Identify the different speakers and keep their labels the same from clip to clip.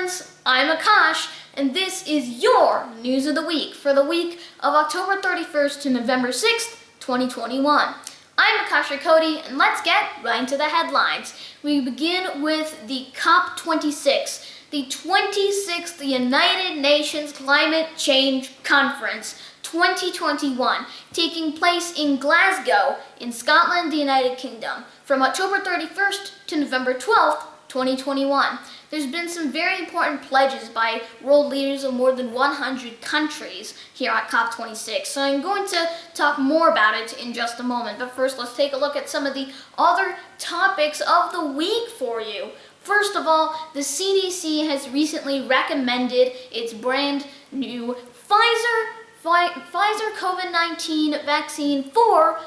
Speaker 1: friends, I'm Akash, and this is your News of the Week for the week of October 31st to November 6th, 2021. I'm Akash Cody, and let's get right into the headlines. We begin with the COP26, the 26th United Nations Climate Change Conference 2021, taking place in Glasgow, in Scotland, the United Kingdom, from October 31st to November 12th, 2021. There's been some very important pledges by world leaders of more than 100 countries here at COP26, so I'm going to talk more about it in just a moment. But first, let's take a look at some of the other topics of the week for you. First of all, the CDC has recently recommended its brand new Pfizer COVID-19 vaccine for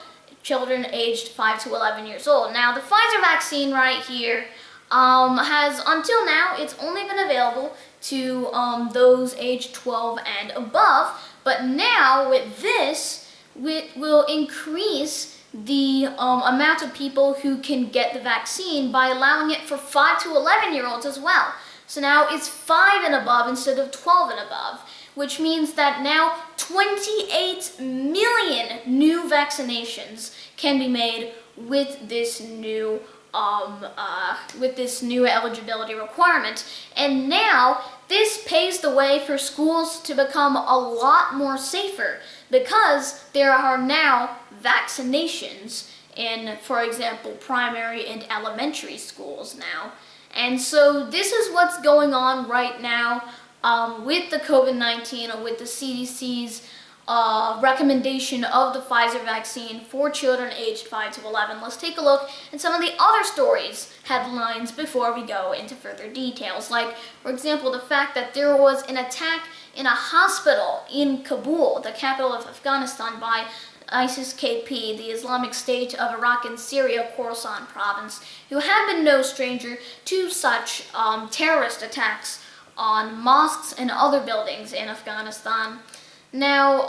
Speaker 1: children aged 5 to 11 years old. Now, the Pfizer vaccine right here has, until now, it's only been available to those aged 12 and above, but now with this, it will increase the amount of people who can get the vaccine by allowing it for 5 to 11-year-olds as well. So now it's 5 and above instead of 12 and above, which means that now 28 million new vaccinations can be made with this new eligibility requirement. And now this paves the way for schools to become a lot more safer because there are now vaccinations in, for example, primary and elementary schools now. And so this is what's going on right now with the COVID-19 or with the CDC's recommendation of the Pfizer vaccine for children aged 5 to 11. Let's take a look at some of the other stories, headlines, before we go into further details. Like, for example, the fact that there was an attack in a hospital in Kabul, the capital of Afghanistan, by ISIS-K, the Islamic State of Iraq and Syria, Khorasan province, who have been no stranger to such terrorist attacks on mosques and other buildings in Afghanistan. Now,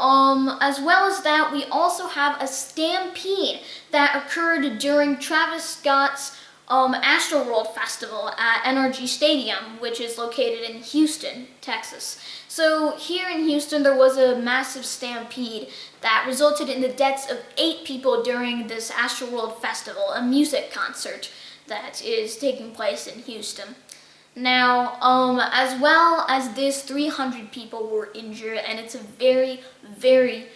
Speaker 1: as well as that, we also have a stampede that occurred during Travis Scott's Astroworld Festival at NRG Stadium, which is located in Houston, Texas. So here in Houston, there was a massive stampede that resulted in the deaths of 8 people during this Astroworld Festival, a music concert that is taking place in Houston. Now, as well as this, 300 people were injured, and it's a very, very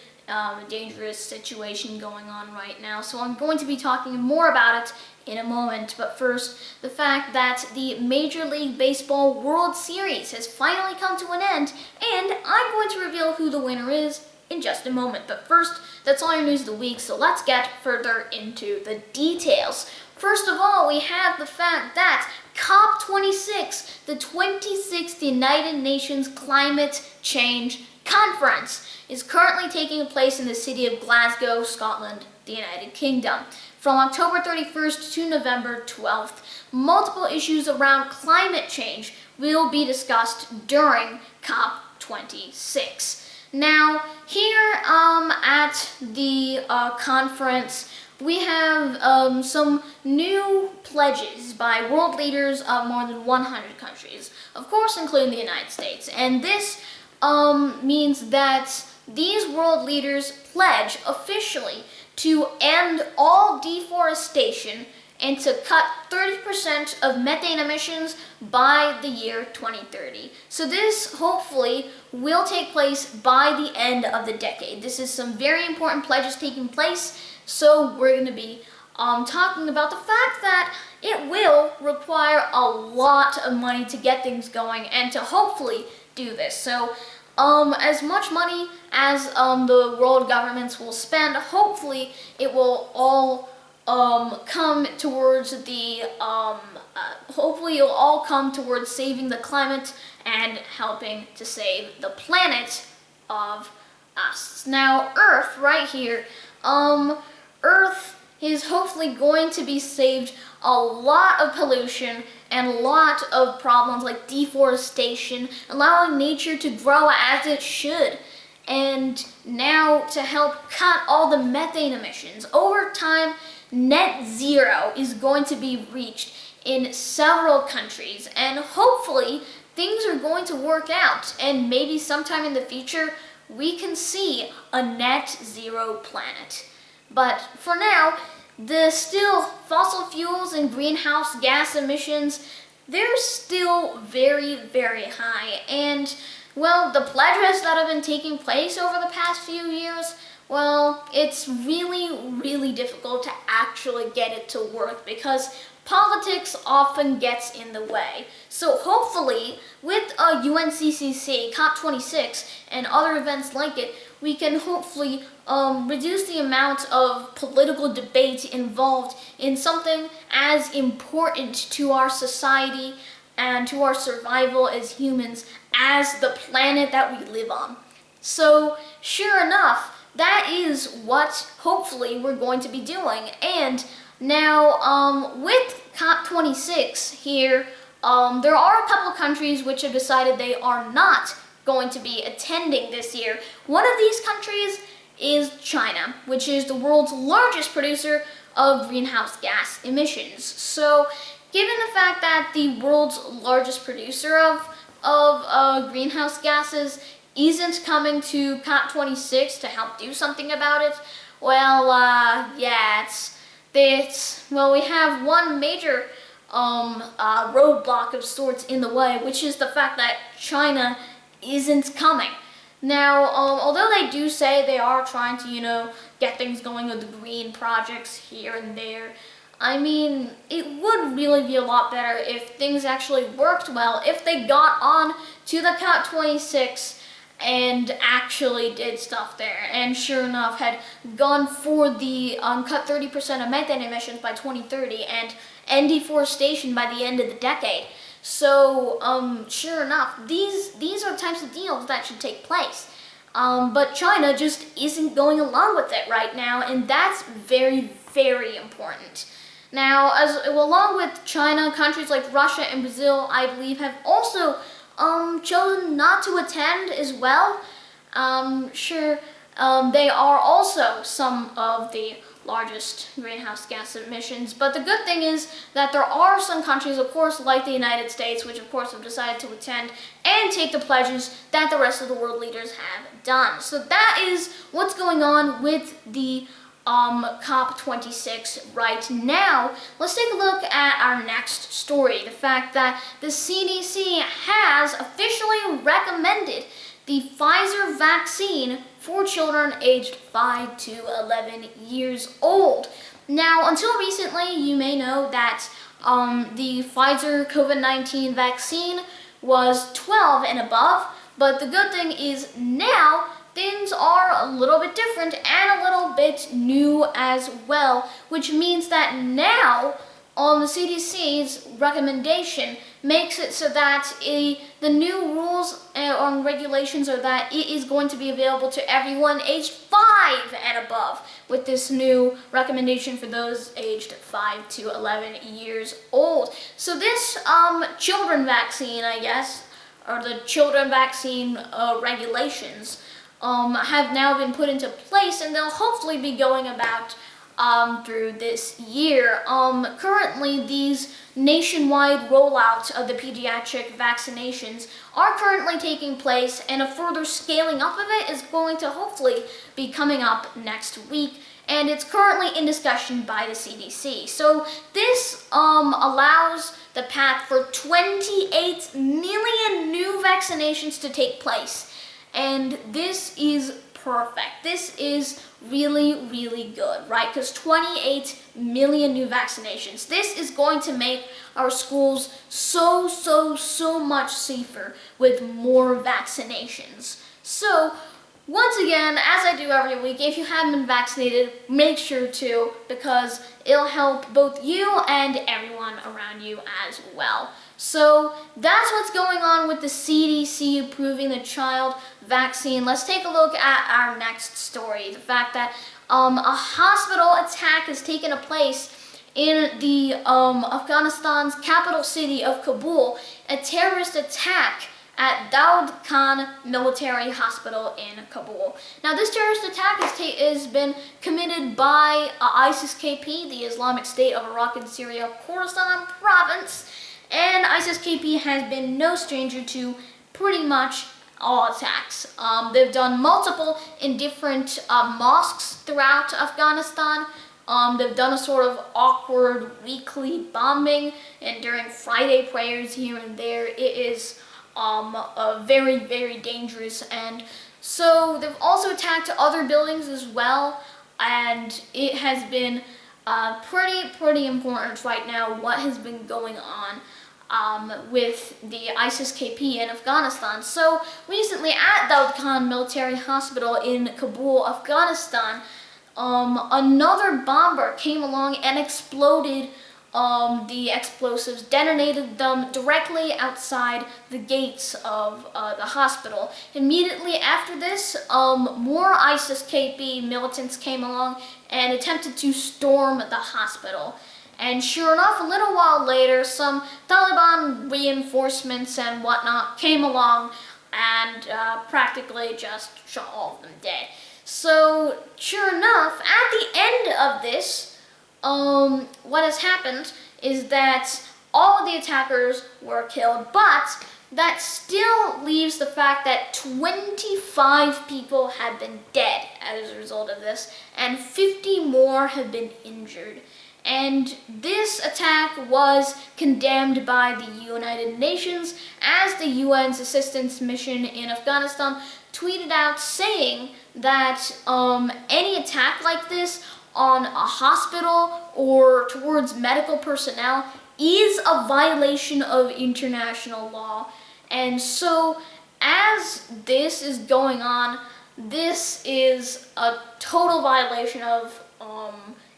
Speaker 1: dangerous situation going on right now. So I'm going to be talking more about it in a moment. But first, the fact that the Major League Baseball World Series has finally come to an end, and I'm going to reveal who the winner is in just a moment. But first, that's all your news of the week, so let's get further into the details. First of all, we have the fact that COP26, the 26th United Nations Climate Change Conference, is currently taking place in the city of Glasgow, Scotland, the United Kingdom. From October 31st to November 12th, multiple issues around climate change will be discussed during COP26. Now, here at the conference, we have some new pledges by world leaders of more than 100 countries, of course including the United States. And this means that these world leaders pledge officially to end all deforestation and to cut 30% of methane emissions by the year 2030. So this hopefully will take place by the end of the decade. This is some very important pledges taking place, so we're going to be talking about the fact that it will require a lot of money to get things going and to hopefully do this. So as much money as the world governments will spend, hopefully it will all come towards the hopefully it'll all come towards saving the climate and helping to save the planet of us. Now, Earth right here, Earth is hopefully going to be saved a lot of pollution and a lot of problems like deforestation, allowing nature to grow as it should. And now to help cut all the methane emissions. Over time, net zero is going to be reached in several countries, and hopefully things are going to work out, and maybe sometime in the future we can see a net zero planet. But for now, the still fossil fuels and greenhouse gas emissions, they're still very, very high. And, well, the pledges that have been taking place over the past few years, well, it's really, really difficult to actually get it to work because politics often gets in the way. So hopefully, with UNCCC, COP26, and other events like it, we can hopefully reduce the amount of political debate involved in something as important to our society and to our survival as humans as the planet that we live on. So, sure enough, that is what hopefully we're going to be doing. And now, with COP26 here, there are a couple of countries which have decided they are not going to be attending this year. One of these countries is China, which is the world's largest producer of greenhouse gas emissions. So, given the fact that the world's largest producer of greenhouse gases isn't coming to COP26 to help do something about it, well, yeah, well, we have one major roadblock of sorts in the way, which is the fact that China isn't coming. Now, although they do say they are trying to, get things going with the green projects here and there, I mean, it would really be a lot better if things actually worked well, if they got on to the COP26 and actually did stuff there, and sure enough had gone for the cut 30% of methane emissions by 2030 and end deforestation by the end of the decade. So, sure enough, these are types of deals that should take place. But China just isn't going along with it right now, and that's very, very important. Now, along with China, countries like Russia and Brazil, I believe, have also chosen not to attend as well. They are also some of the largest greenhouse gas emissions, but the good thing is that there are some countries, of course, like the United States, which of course have decided to attend and take the pledges that the rest of the world leaders have done. So that is what's going on with the COP26 right now. Let's take a look at our next story, the fact that the CDC has officially recommended the Pfizer vaccine for children aged 5 to 11 years old. Now, until recently, you may know that the Pfizer COVID-19 vaccine was 12 and above, but the good thing is now things are a little bit different and a little bit new as well, which means that now the CDC's recommendation makes it so that the new rules and regulations are that it is going to be available to everyone aged 5 and above, with this new recommendation for those aged 5 to 11 years old. So this children vaccine, I guess, or the children vaccine regulations have now been put into place, and they'll hopefully be going about through this year. Currently, these nationwide rollout of the pediatric vaccinations are currently taking place, and a further scaling up of it is going to hopefully be coming up next week, and it's currently in discussion by the CDC. So this allows the path for 28 million new vaccinations to take place, and this is perfect. This is really, really good, right? Because 28 million new vaccinations. This is going to make our schools so much safer with more vaccinations. So, once again, as I do every week, if you haven't been vaccinated, make sure to, because it'll help both you and everyone around you as well. So that's what's going on with the CDC approving the child vaccine. Let's take a look at our next story. The fact that a hospital attack has taken place in the Afghanistan's capital city of Kabul, a terrorist attack at Daud Khan Military Hospital in Kabul. Now, this terrorist attack has been committed by ISIS-KP, the Islamic State of Iraq and Syria, Khorasan province, And ISIS-KP has been no stranger to pretty much all attacks. They've done multiple in different mosques throughout Afghanistan. They've done a sort of awkward weekly bombing, and during Friday prayers here and there. It is very, very dangerous. And so they've also attacked other buildings as well, and it has been pretty important right now what has been going on with the ISIS-KP in Afghanistan. So recently at Daud Khan Military Hospital in Kabul, Afghanistan, another bomber came along and exploded the explosives, detonated them directly outside the gates of the hospital. Immediately after this, more ISIS-KP militants came along and attempted to storm the hospital. And sure enough, a little while later, some Taliban reinforcements and whatnot came along and practically just shot all of them dead. So, sure enough, at the end of this, what has happened is that all of the attackers were killed, but that still leaves the fact that 25 people have been dead as a result of this, and 50 more have been injured. And this attack was condemned by the United Nations as the UN's assistance mission in Afghanistan tweeted out saying that any attack like this on a hospital or towards medical personnel is a violation of international law. And so as this is going on, this is a total violation of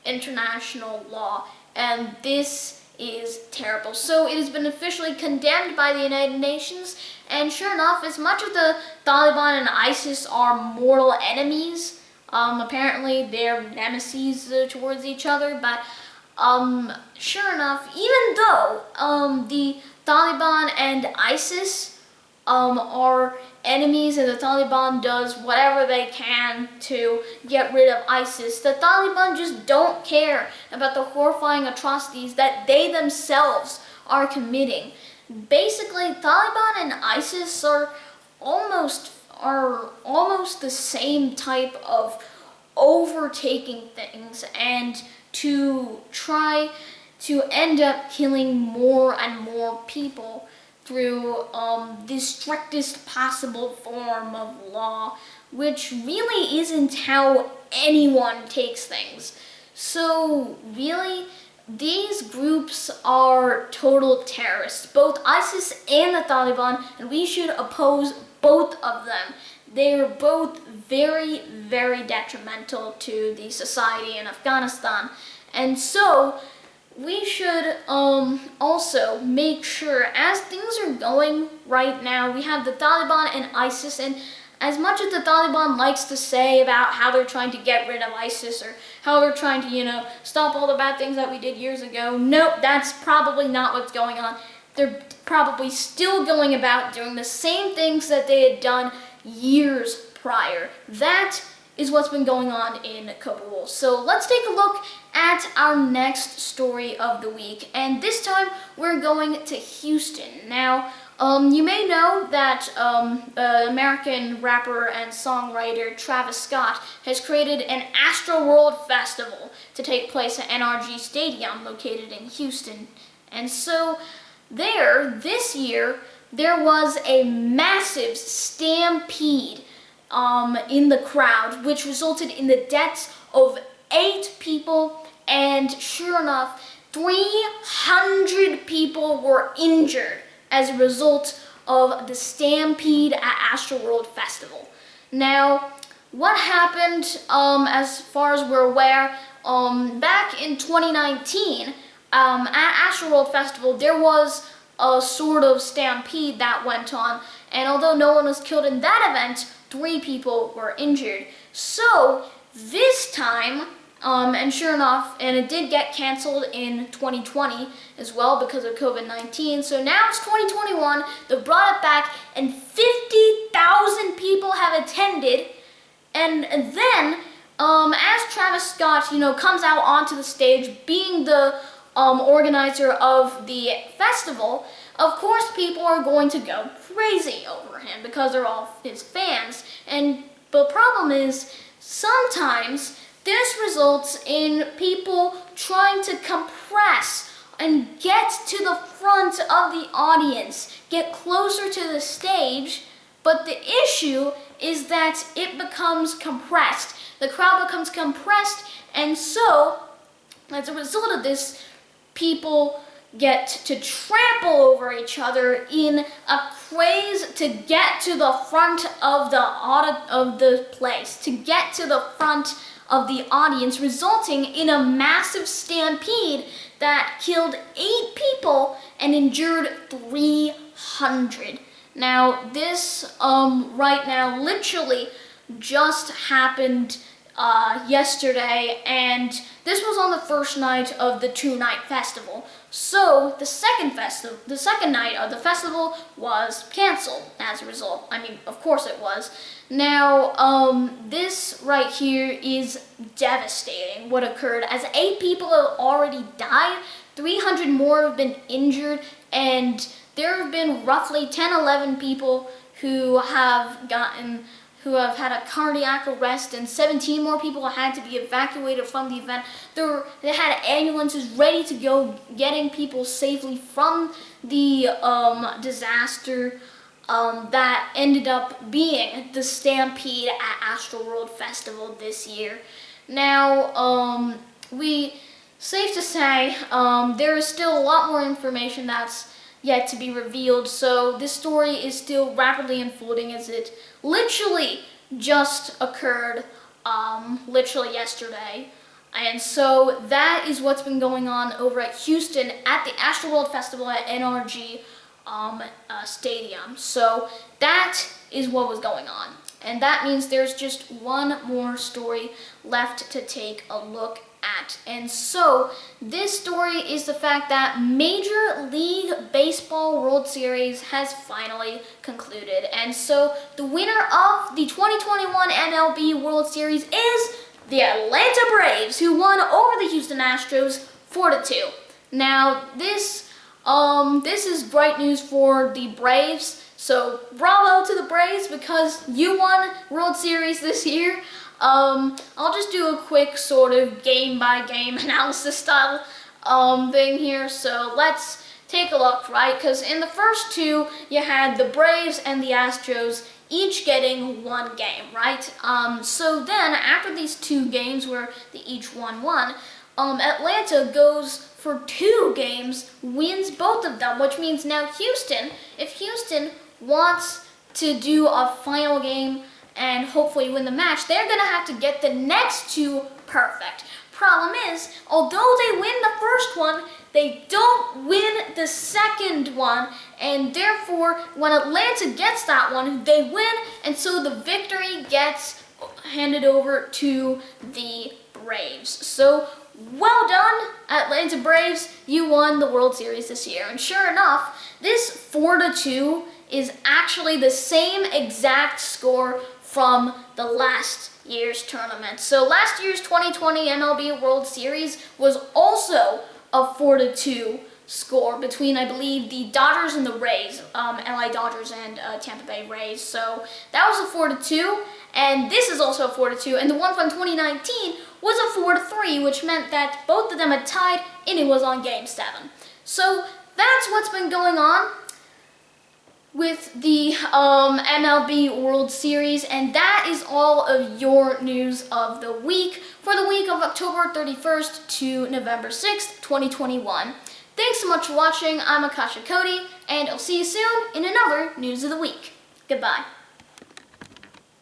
Speaker 1: international law, and this is terrible. So it has been officially condemned by the United Nations, and sure enough, as much as the Taliban and ISIS are mortal enemies, apparently they're nemesis towards each other, but sure enough, even though the Taliban and ISIS are enemies and the Taliban does whatever they can to get rid of ISIS, the Taliban just don't care about the horrifying atrocities that they themselves are committing. Basically, Taliban and ISIS are almost the same type of overtaking things and to try to end up killing more and more people through the strictest possible form of law, which really isn't how anyone takes things. So really, these groups are total terrorists, both ISIS and the Taliban, and we should oppose both of them. They are both very, very detrimental to the society in Afghanistan. And so we should also make sure, as things are going right now, we have the Taliban and ISIS, and as much as the Taliban likes to say about how they're trying to get rid of ISIS or how they're trying to, stop all the bad things that we did years ago, nope, that's probably not what's going on. They're probably still going about doing the same things that they had done years prior. That is what's been going on in Kabul. So let's take a look at our next story of the week, and this time we're going to Houston. Now, you may know that American rapper and songwriter Travis Scott has created an Astroworld festival to take place at NRG Stadium located in Houston. And so this year, there was a massive stampede in the crowd, which resulted in the deaths of 8 people, and sure enough, 300 people were injured as a result of the stampede at Astroworld Festival. Now, what happened, as far as we're aware, back in 2019, at Astroworld Festival, there was a sort of stampede that went on, and although no one was killed in that event, 3 people were injured. So this time, and sure enough, and it did get canceled in 2020 as well because of COVID-19, so now it's 2021, they've brought it back, and 50,000 people have attended, and then, as Travis Scott, comes out onto the stage, being the organizer of the festival, of course people are going to go crazy over him because they're all his fans. And the problem is, sometimes this results in people trying to compress and get to the front of the audience, get closer to the stage, but the issue is that it becomes compressed. The crowd becomes compressed, and so, as a result of this, people get to trample over each other in a craze to get to the front of the place, to get to the front of the audience, resulting in a massive stampede that killed 8 people and injured 300. Now, this right now literally just happened yesterday, and this was on the first night of the 2-night festival. So the second night of the festival was canceled as a result. I mean, of course it was. Now, this right here is devastating, what occurred, as 8 people have already died, 300 more have been injured, and there have been roughly 10-11 people who have had a cardiac arrest, and 17 more people had to be evacuated from the event. They had ambulances ready to go, getting people safely from the disaster that ended up being the stampede at Astroworld Festival this year. Now, safe to say, there is still a lot more information that's yet to be revealed, so this story is still rapidly unfolding, as it literally just occurred literally yesterday. And so that is what's been going on over at Houston at the Astroworld Festival at NRG Stadium. So that is what was going on, and that means there's just one more story left to take a look at. And so this story is the fact that Major League Baseball World Series has finally concluded. And so the winner of the 2021 MLB World Series is the Atlanta Braves, who won over the Houston Astros 4-2. Now, this is great news for the Braves. So bravo to the Braves, because you won World Series this year. I'll just do a quick sort of game-by-game analysis style thing here. So let's take a look, right? Because in the first 2, you had the Braves and the Astros each getting 1 game, right? So then, after these 2 games where they each won 1, Atlanta goes for 2 games, wins both of them, which means now Houston, if Houston wants to do a final game and hopefully win the match, they're going to have to get the next 2 perfect. Problem is, although they win the first one, they don't win the second one, and therefore, when Atlanta gets that one, they win, and so the victory gets handed over to the Braves. So, well done, Atlanta Braves, you won the World Series this year. And sure enough, this 4-2 is actually the same exact score from the last year's tournament. So last year's 2020 MLB World Series was also a 4-2 score between, I believe, the Dodgers and the Rays, LA Dodgers and Tampa Bay Rays. So that was a 4-2, and this is also a 4-2, and the one from 2019 was a 4-3, which meant that both of them had tied, and it was on Game 7. So that's what's been going on with the MLB World Series, and that is all of your news of the week for the week of October 31st to November 6th, 2021. Thanks so much for watching. I'm Akasha Cody, and I'll see you soon in another News of the Week. Goodbye.